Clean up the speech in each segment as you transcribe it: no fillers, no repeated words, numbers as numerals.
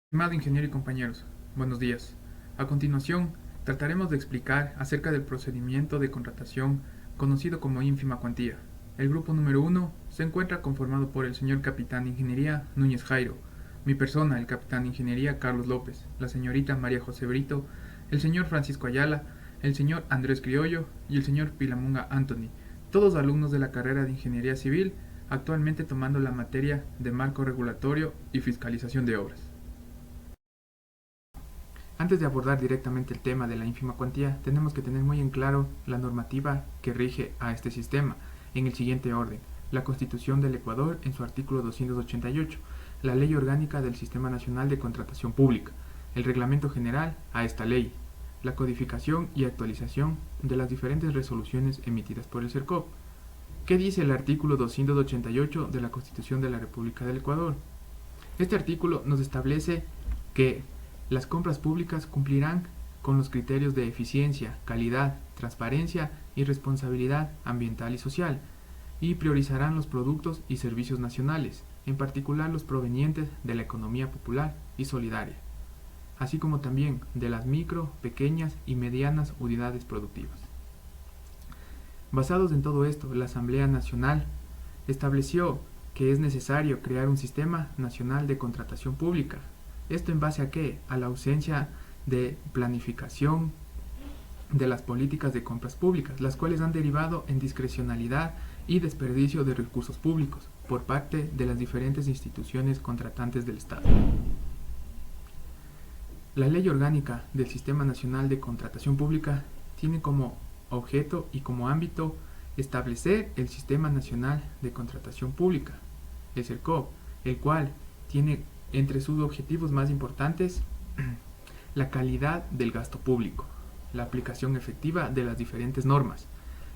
Estimado ingeniero y compañeros, buenos días. A continuación, trataremos de explicar acerca del procedimiento de contratación conocido como ínfima cuantía. El grupo número 1 se encuentra conformado por el señor capitán de ingeniería Núñez Jairo, mi persona, el capitán de ingeniería Carlos López, la señorita María José Brito, el señor Francisco Ayala, el señor Andrés Criollo y el señor Pilamunga Anthony, todos alumnos de la carrera de ingeniería civil, actualmente tomando la materia de marco regulatorio y fiscalización de obras. Antes de abordar directamente el tema de la ínfima cuantía, tenemos que tener muy en claro la normativa que rige a este sistema, en el siguiente orden: la Constitución del Ecuador en su artículo 288, la Ley Orgánica del Sistema Nacional de Contratación Pública, el Reglamento General a esta ley, la codificación y actualización de las diferentes resoluciones emitidas por el CERCOP. ¿Qué dice el artículo 288 de la Constitución de la República del Ecuador? Este artículo nos establece que las compras públicas cumplirán con los criterios de eficiencia, calidad, transparencia y responsabilidad ambiental y social, y priorizarán los productos y servicios nacionales, en particular los provenientes de la economía popular y solidaria, así como también de las micro, pequeñas y medianas unidades productivas. Basados en todo esto, la Asamblea Nacional estableció que es necesario crear un sistema nacional de contratación pública. ¿Esto en base a qué? A la ausencia de planificación de las políticas de compras públicas, las cuales han derivado en discrecionalidad y desperdicio de recursos públicos por parte de las diferentes instituciones contratantes del Estado. La Ley Orgánica del Sistema Nacional de Contratación Pública tiene como objeto y como ámbito establecer el Sistema Nacional de Contratación Pública, el CERCOP, el cual tiene entre sus objetivos más importantes la calidad del gasto público, la aplicación efectiva de las diferentes normas,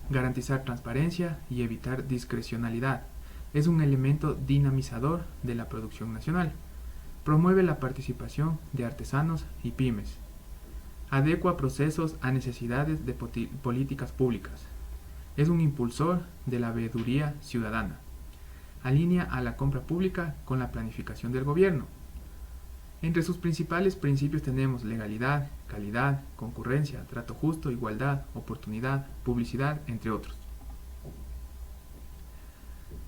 garantizar transparencia y evitar discrecionalidad. Es un elemento dinamizador de la producción nacional. Promueve la participación de artesanos y pymes. Adecua procesos a necesidades de políticas públicas. Es un impulsor de la veeduría ciudadana. Alinea a la compra pública con la planificación del gobierno. Entre sus principales principios tenemos legalidad, calidad, concurrencia, trato justo, igualdad, oportunidad, publicidad, entre otros.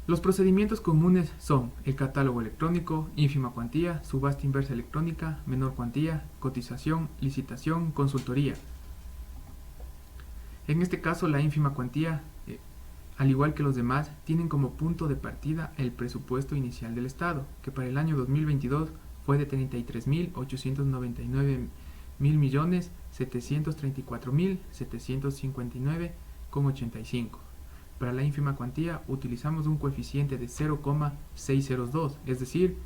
Los procedimientos comunes son el catálogo electrónico, ínfima cuantía, subasta inversa electrónica, menor cuantía, cotización, licitación, consultoría. En este caso, la ínfima cuantía, al igual que los demás, tienen como punto de partida el presupuesto inicial del Estado, que para el año 2022 fue de 33.899.734.759,85. Para la ínfima cuantía utilizamos un coeficiente de 0,602, es decir,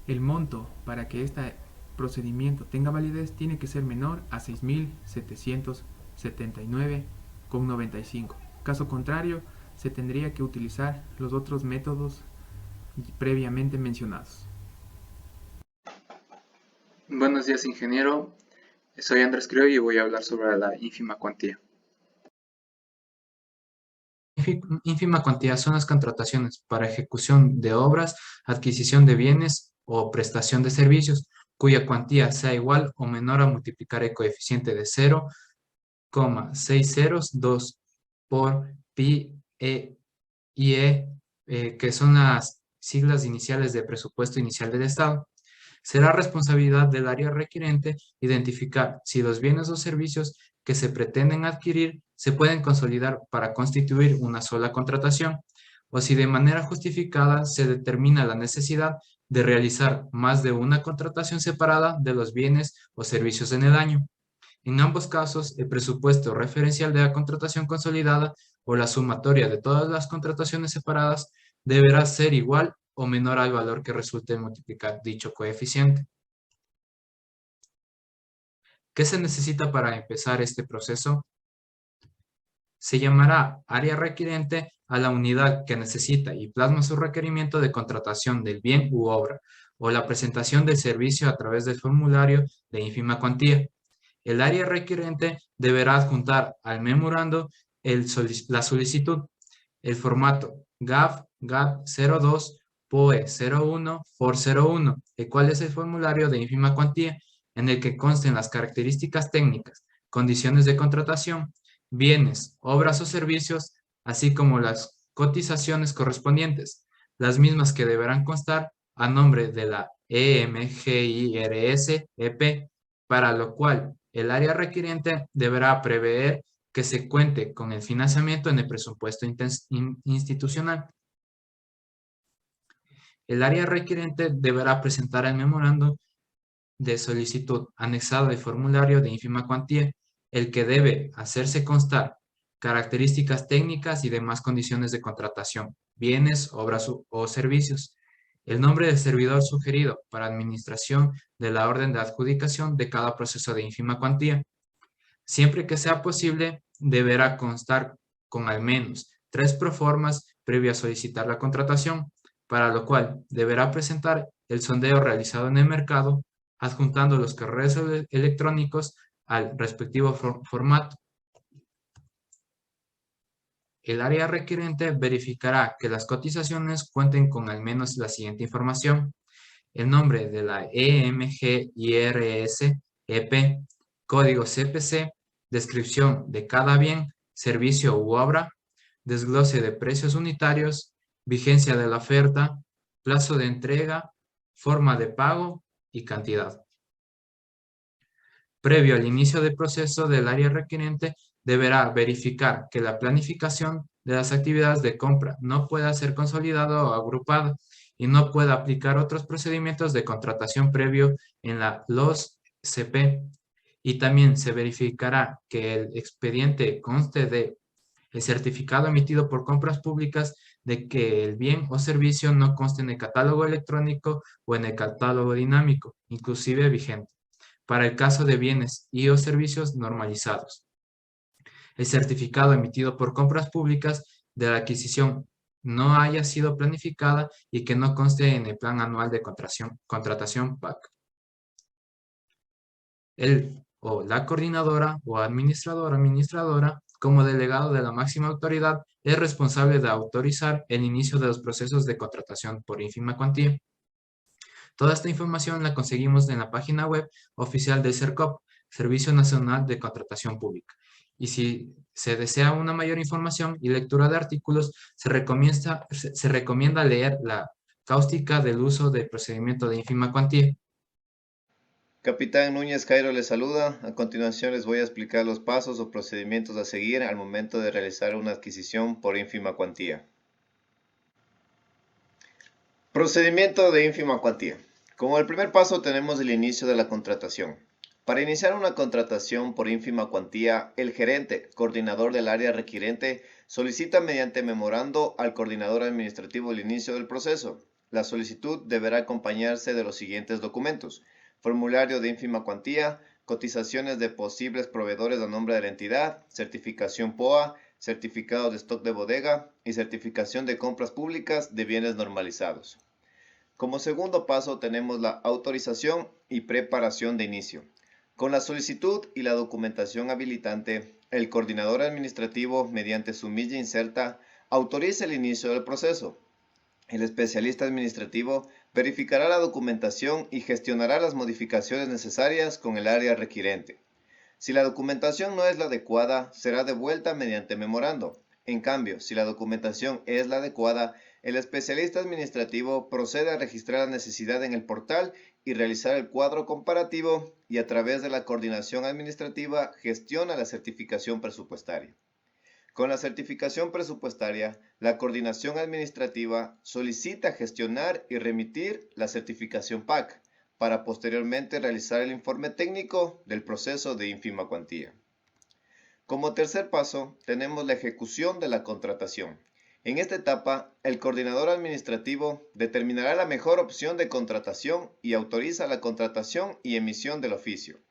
el monto para que este procedimiento tenga validez tiene que ser menor a 6.779,95. Caso contrario, se tendría que utilizar los otros métodos previamente mencionados. Buenos días, ingeniero. Soy Andrés Criollo y voy a hablar sobre la ínfima cuantía. Ínfima cuantía son las contrataciones para ejecución de obras, adquisición de bienes o prestación de servicios, cuya cuantía sea igual o menor a multiplicar el coeficiente de 0,602 por pi y que son las siglas iniciales de presupuesto inicial del Estado. Será responsabilidad del área requerente identificar si los bienes o servicios que se pretenden adquirir se pueden consolidar para constituir una sola contratación, o si de manera justificada se determina la necesidad de realizar más de una contratación separada de los bienes o servicios en el año. En ambos casos, el presupuesto referencial de la contratación consolidada o la sumatoria de todas las contrataciones separadas deberá ser igual o menor al valor que resulte multiplicar dicho coeficiente. ¿Qué se necesita para empezar este proceso? Se llamará área requerente a la unidad que necesita y plasma su requerimiento de contratación del bien u obra o la presentación del servicio a través del formulario de ínfima cuantía. El área requerente deberá adjuntar al memorando la solicitud, el formato GAF GAT 02 POE 01 FOR 01, el cual es el formulario de ínfima cuantía en el que consten las características técnicas, condiciones de contratación, bienes, obras o servicios, así como las cotizaciones correspondientes, las mismas que deberán constar a nombre de la EMGIRS-EP, para lo cual el área requiriente deberá prever que se cuente con el financiamiento en el presupuesto institucional. El área requiriente deberá presentar el memorando de solicitud anexado al formulario de ínfima cuantía, el que debe hacerse constar características técnicas y demás condiciones de contratación, bienes, obras o servicios, el nombre del servidor sugerido para administración de la orden de adjudicación de cada proceso de ínfima cuantía. Siempre que sea posible, deberá constar con al menos 3 proformas previo a solicitar la contratación, para lo cual deberá presentar el sondeo realizado en el mercado, adjuntando los correos electrónicos al respectivo formato. El área requiriente verificará que las cotizaciones cuenten con al menos la siguiente información: el nombre de la EMGIRS-EP, código CPC, descripción de cada bien, servicio u obra, desglose de precios unitarios, vigencia de la oferta, plazo de entrega, forma de pago y cantidad. Previo al inicio del proceso del área requiriente, deberá verificar que la planificación de las actividades de compra no pueda ser consolidada o agrupada y no pueda aplicar otros procedimientos de contratación previo en la LOS-CP. Y también se verificará que el expediente conste de el certificado emitido por compras públicas de que el bien o servicio no conste en el catálogo electrónico o en el catálogo dinámico, inclusive vigente, para el caso de bienes y o servicios normalizados. El certificado emitido por compras públicas de la adquisición no haya sido planificada y que no conste en el plan anual de contratación PAC. El o la coordinadora o administradora, como delegado de la máxima autoridad, es responsable de autorizar el inicio de los procesos de contratación por ínfima cuantía. Toda esta información la conseguimos en la página web oficial del CERCOP, Servicio Nacional de Contratación Pública. Y si se desea una mayor información y lectura de artículos, se recomienda leer la cáustica del uso del procedimiento de ínfima cuantía. Capitán Núñez Cairo les saluda. A continuación les voy a explicar los pasos o procedimientos a seguir al momento de realizar una adquisición por ínfima cuantía. Procedimiento de ínfima cuantía. Como el primer paso tenemos el inicio de la contratación. Para iniciar una contratación por ínfima cuantía, el gerente, coordinador del área requiriente, solicita mediante memorando al coordinador administrativo el inicio del proceso. La solicitud deberá acompañarse de los siguientes documentos: formulario de ínfima cuantía, cotizaciones de posibles proveedores a nombre de la entidad, certificación POA, certificado de stock de bodega y certificación de compras públicas de bienes normalizados. Como segundo paso tenemos la autorización y preparación de inicio. Con la solicitud y la documentación habilitante, el coordinador administrativo, mediante su milla inserta, autoriza el inicio del proceso. El especialista administrativo verificará la documentación y gestionará las modificaciones necesarias con el área requiriente. Si la documentación no es la adecuada, será devuelta mediante memorando. En cambio, si la documentación es la adecuada, el especialista administrativo procede a registrar la necesidad en el portal y realizar el cuadro comparativo, y a través de la coordinación administrativa gestiona la certificación presupuestaria. Con la certificación presupuestaria, la coordinación administrativa solicita gestionar y remitir la certificación PAC para posteriormente realizar el informe técnico del proceso de ínfima cuantía. Como tercer paso, tenemos la ejecución de la contratación. En esta etapa, el coordinador administrativo determinará la mejor opción de contratación y autoriza la contratación y emisión del oficio.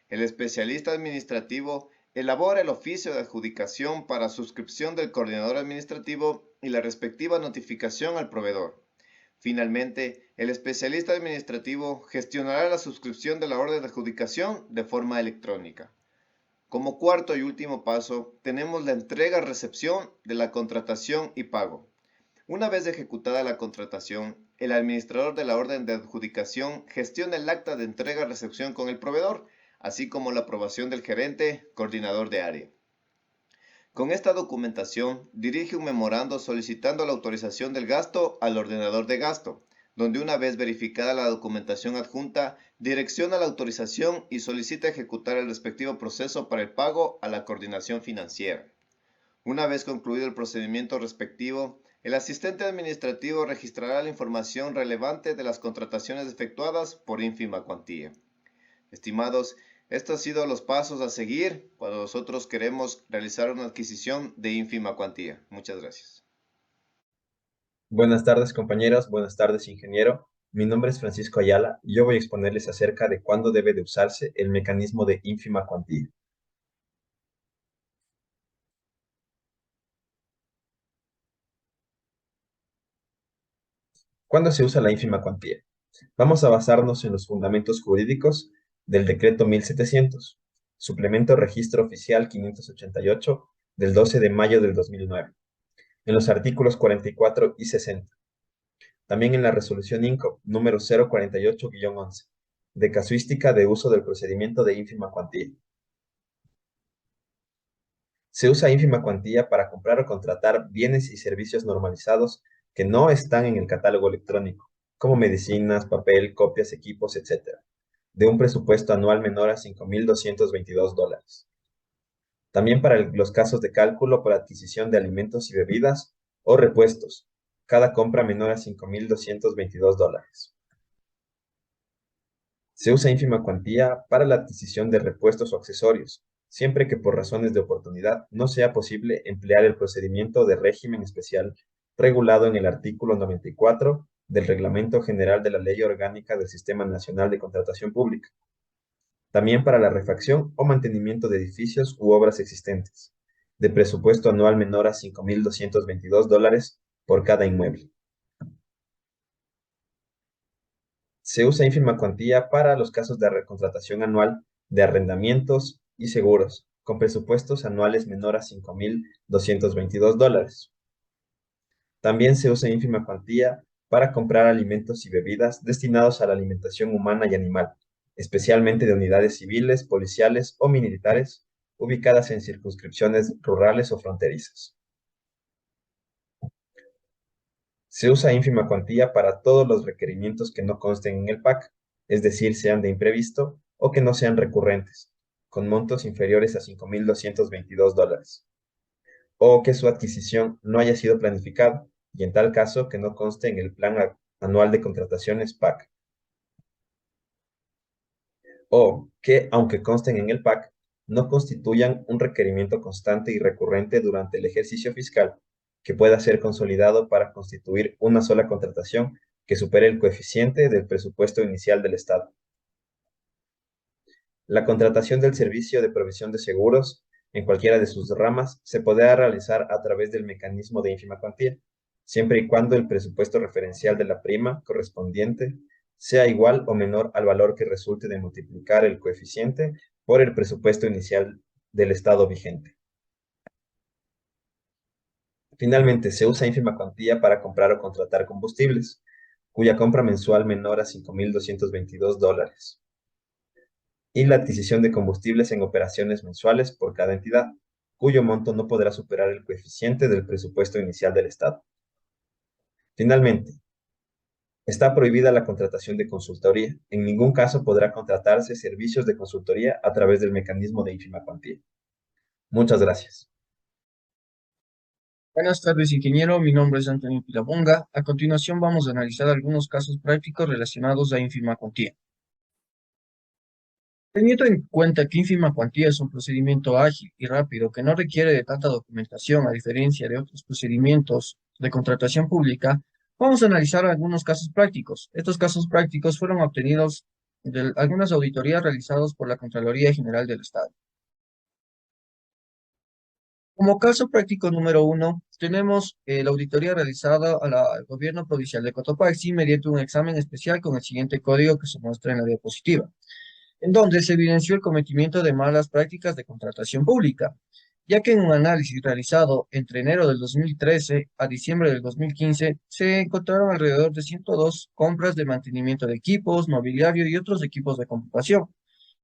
El especialista administrativo elabora el oficio de adjudicación para suscripción del coordinador administrativo y la respectiva notificación al proveedor. Finalmente, el especialista administrativo gestionará la suscripción de la orden de adjudicación de forma electrónica. Como cuarto y último paso, tenemos la entrega-recepción de la contratación y pago. Una vez ejecutada la contratación, el administrador de la orden de adjudicación gestiona el acta de entrega-recepción con el proveedor, así como la aprobación del gerente, coordinador de área. Con esta documentación, dirige un memorando solicitando la autorización del gasto al ordenador de gasto, donde una vez verificada la documentación adjunta, direcciona la autorización y solicita ejecutar el respectivo proceso para el pago a la coordinación financiera. Una vez concluido el procedimiento respectivo, el asistente administrativo registrará la información relevante de las contrataciones efectuadas por ínfima cuantía. Estimados, estos han sido los pasos a seguir cuando nosotros queremos realizar una adquisición de ínfima cuantía. Muchas gracias. Buenas tardes, compañeros. Buenas tardes, ingeniero. Mi nombre es Francisco Ayala y yo voy a exponerles acerca de cuándo debe de usarse el mecanismo de ínfima cuantía. ¿Cuándo se usa la ínfima cuantía? Vamos a basarnos en los fundamentos jurídicos del Decreto 1700, Suplemento Registro Oficial 588 del 12 de mayo del 2009, en los artículos 44 y 60. También en la resolución INCO número 048-11, de casuística de uso del procedimiento de ínfima cuantía. Se usa ínfima cuantía para comprar o contratar bienes y servicios normalizados que no están en el catálogo electrónico, como medicinas, papel, copias, equipos, etc., de un presupuesto anual menor a $5,222. También para los casos de cálculo por adquisición de alimentos y bebidas o repuestos, cada compra menor a $5,222. Se usa ínfima cuantía para la adquisición de repuestos o accesorios, siempre que por razones de oportunidad no sea posible emplear el procedimiento de régimen especial regulado en el artículo 94 del Reglamento General de la Ley Orgánica del Sistema Nacional de Contratación Pública. También para la refacción o mantenimiento de edificios u obras existentes, de presupuesto anual menor a $5,222 por cada inmueble. Se usa ínfima cuantía para los casos de recontratación anual de arrendamientos y seguros, con presupuestos anuales menor a $5,222. También se usa ínfima cuantía para comprar alimentos y bebidas destinados a la alimentación humana y animal, especialmente de unidades civiles, policiales o militares ubicadas en circunscripciones rurales o fronterizas. Se usa ínfima cuantía para todos los requerimientos que no consten en el PAC, es decir, sean de imprevisto o que no sean recurrentes, con montos inferiores a $5,222, o que su adquisición no haya sido planificada, y en tal caso que no conste en el Plan Anual de Contrataciones PAC, o que, aunque consten en el PAC, no constituyan un requerimiento constante y recurrente durante el ejercicio fiscal, que pueda ser consolidado para constituir una sola contratación que supere el coeficiente del presupuesto inicial del Estado. La contratación del servicio de provisión de seguros, en cualquiera de sus ramas, se podrá realizar a través del mecanismo de ínfima cuantía, siempre y cuando el presupuesto referencial de la prima correspondiente sea igual o menor al valor que resulte de multiplicar el coeficiente por el presupuesto inicial del Estado vigente. Finalmente, se usa ínfima cuantía para comprar o contratar combustibles, cuya compra mensual menor a $5,222, y la adquisición de combustibles en operaciones mensuales por cada entidad, cuyo monto no podrá superar el coeficiente del presupuesto inicial del Estado. Finalmente, está prohibida la contratación de consultoría. En ningún caso podrá contratarse servicios de consultoría a través del mecanismo de ínfima cuantía. Muchas gracias. Buenas tardes, ingeniero. Mi nombre es Antonio Pilabonga. A continuación vamos a analizar algunos casos prácticos relacionados a ínfima cuantía. Teniendo en cuenta que ínfima cuantía es un procedimiento ágil y rápido que no requiere de tanta documentación a diferencia de otros procedimientos de contratación pública, vamos a analizar algunos casos prácticos. Estos casos prácticos fueron obtenidos de algunas auditorías realizadas por la Contraloría General del Estado. Como caso práctico número 1, tenemos la auditoría realizada al Gobierno Provincial de Cotopaxi mediante un examen especial con el siguiente código que se muestra en la diapositiva, en donde se evidenció el cometimiento de malas prácticas de contratación pública. ya que en un análisis realizado entre enero del 2013 a diciembre del 2015 se encontraron alrededor de 102 compras de mantenimiento de equipos, mobiliario y otros equipos de computación,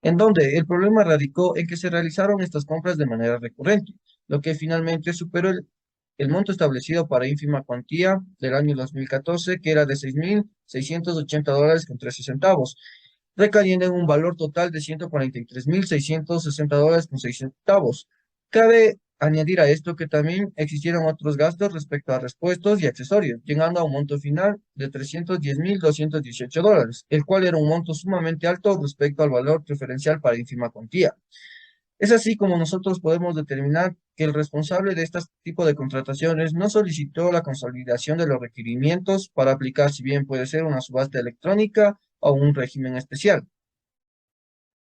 en donde el problema radicó en que se realizaron estas compras de manera recurrente, lo que finalmente superó el monto establecido para ínfima cuantía del año 2014, que era de $6.680 con 13 centavos, recayendo en un valor total de $143.660 con 6 centavos. Cabe añadir a esto que también existieron otros gastos respecto a repuestos y accesorios, llegando a un monto final de $310.218, el cual era un monto sumamente alto respecto al valor preferencial para ínfima cuantía. Es así como nosotros podemos determinar que el responsable de este tipo de contrataciones no solicitó la consolidación de los requerimientos para aplicar, si bien puede ser una subasta electrónica o un régimen especial.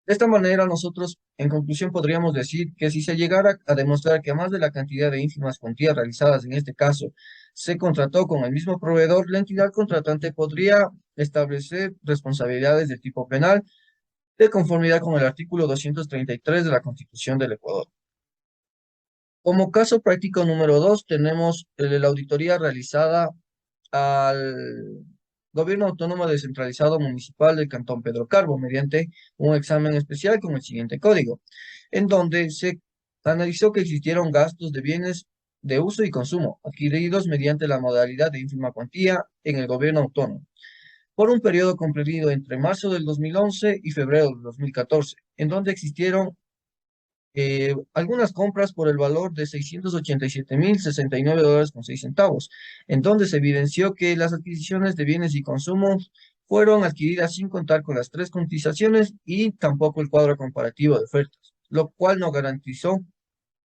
De esta manera, nosotros, en conclusión, podríamos decir que si se llegara a demostrar que más de la cantidad de ínfimas cuantías realizadas en este caso se contrató con el mismo proveedor, la entidad contratante podría establecer responsabilidades de tipo penal de conformidad con el artículo 233 de la Constitución del Ecuador. Como caso práctico número 2, tenemos la auditoría realizada al Gobierno Autónomo Descentralizado Municipal del Cantón Pedro Carbo mediante un examen especial con el siguiente código, en donde se analizó que existieron gastos de bienes de uso y consumo adquiridos mediante la modalidad de ínfima cuantía en el Gobierno Autónomo por un periodo comprendido entre marzo del 2011 y febrero del 2014, en donde existieron algunas compras por el valor de $687.069 con 6 centavos, en donde se evidenció que las adquisiciones de bienes y consumos fueron adquiridas sin contar con las 3 cotizaciones y tampoco el cuadro comparativo de ofertas, lo cual no garantizó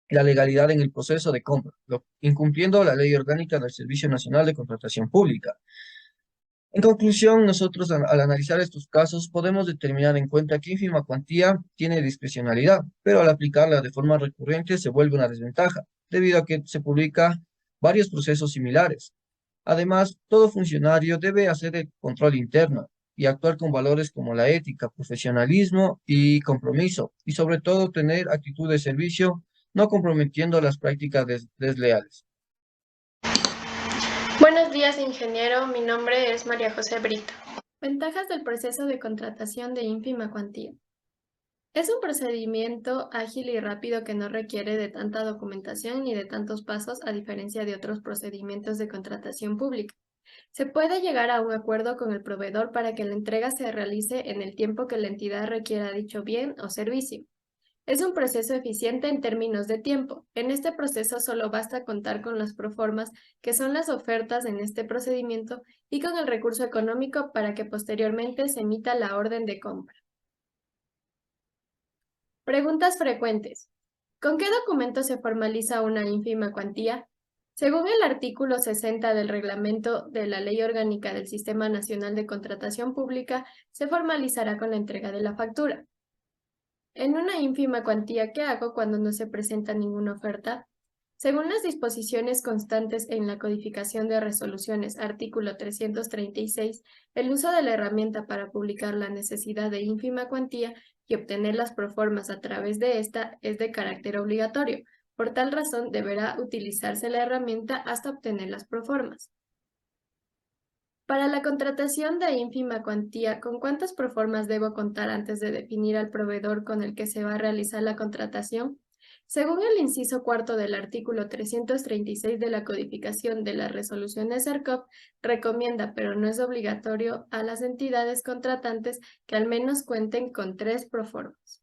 la legalidad en el proceso de compra, incumpliendo la Ley Orgánica del Servicio Nacional de Contratación Pública. En conclusión, nosotros al analizar estos casos podemos determinar en cuenta que ínfima cuantía tiene discrecionalidad, pero al aplicarla de forma recurrente se vuelve una desventaja, debido a que se publica varios procesos similares. Además, todo funcionario debe hacer el control interno y actuar con valores como la ética, profesionalismo y compromiso, y sobre todo tener actitud de servicio, no comprometiendo las prácticas desleales. Buenos días, ingeniero. Mi nombre es María José Brito. Ventajas del proceso de contratación de ínfima cuantía. Es un procedimiento ágil y rápido que no requiere de tanta documentación ni de tantos pasos, a diferencia de otros procedimientos de contratación pública. Se puede llegar a un acuerdo con el proveedor para que la entrega se realice en el tiempo que la entidad requiera dicho bien o servicio. Es un proceso eficiente en términos de tiempo. En este proceso solo basta contar con las proformas, que son las ofertas en este procedimiento, y con el recurso económico para que posteriormente se emita la orden de compra. Preguntas frecuentes. ¿Con qué documento se formaliza una ínfima cuantía? Según el artículo 60 del reglamento de la Ley Orgánica del Sistema Nacional de Contratación Pública, se formalizará con la entrega de la factura. En una ínfima cuantía, ¿qué hago cuando no se presenta ninguna oferta? Según las disposiciones constantes en la codificación de resoluciones, artículo 336, el uso de la herramienta para publicar la necesidad de ínfima cuantía y obtener las proformas a través de esta es de carácter obligatorio. Por tal razón, deberá utilizarse la herramienta hasta obtener las proformas. Para la contratación de ínfima cuantía, ¿con cuántas proformas debo contar antes de definir al proveedor con el que se va a realizar la contratación? Según el inciso cuarto del artículo 336 de la codificación de las resoluciones ERCOP, recomienda, pero no es obligatorio, a las entidades contratantes que al menos cuenten con 3 proformas.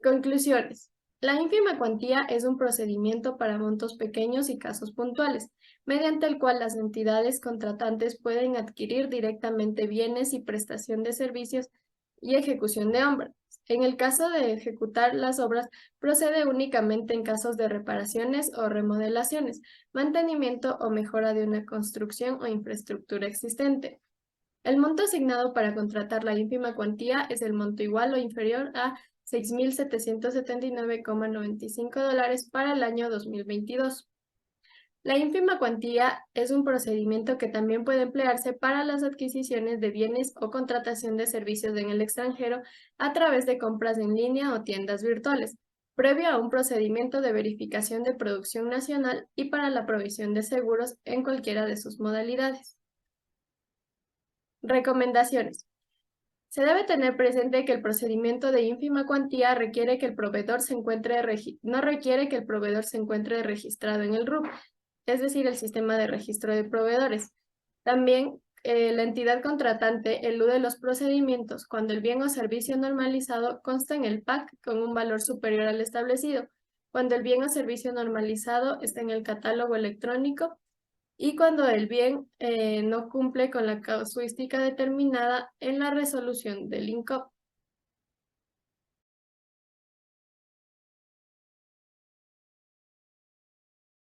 Conclusiones. La ínfima cuantía es un procedimiento para montos pequeños y casos puntuales, mediante el cual las entidades contratantes pueden adquirir directamente bienes y prestación de servicios y ejecución de obras. En el caso de ejecutar las obras, procede únicamente en casos de reparaciones o remodelaciones, mantenimiento o mejora de una construcción o infraestructura existente. El monto asignado para contratar la ínfima cuantía es el monto igual o inferior a $6.779,95 para el año 2022. La ínfima cuantía es un procedimiento que también puede emplearse para las adquisiciones de bienes o contratación de servicios en el extranjero a través de compras en línea o tiendas virtuales. previo a un procedimiento de verificación de producción nacional y para la provisión de seguros en cualquiera de sus modalidades. Recomendaciones. Se debe tener presente que el procedimiento de ínfima cuantía no requiere que el proveedor se encuentre registrado en el RUP, es decir, el Sistema de Registro de Proveedores. También la entidad contratante elude los procedimientos cuando el bien o servicio normalizado consta en el PAC con un valor superior al establecido, cuando el bien o servicio normalizado está en el catálogo electrónico y cuando el bien no cumple con la casuística determinada en la resolución del INCOP.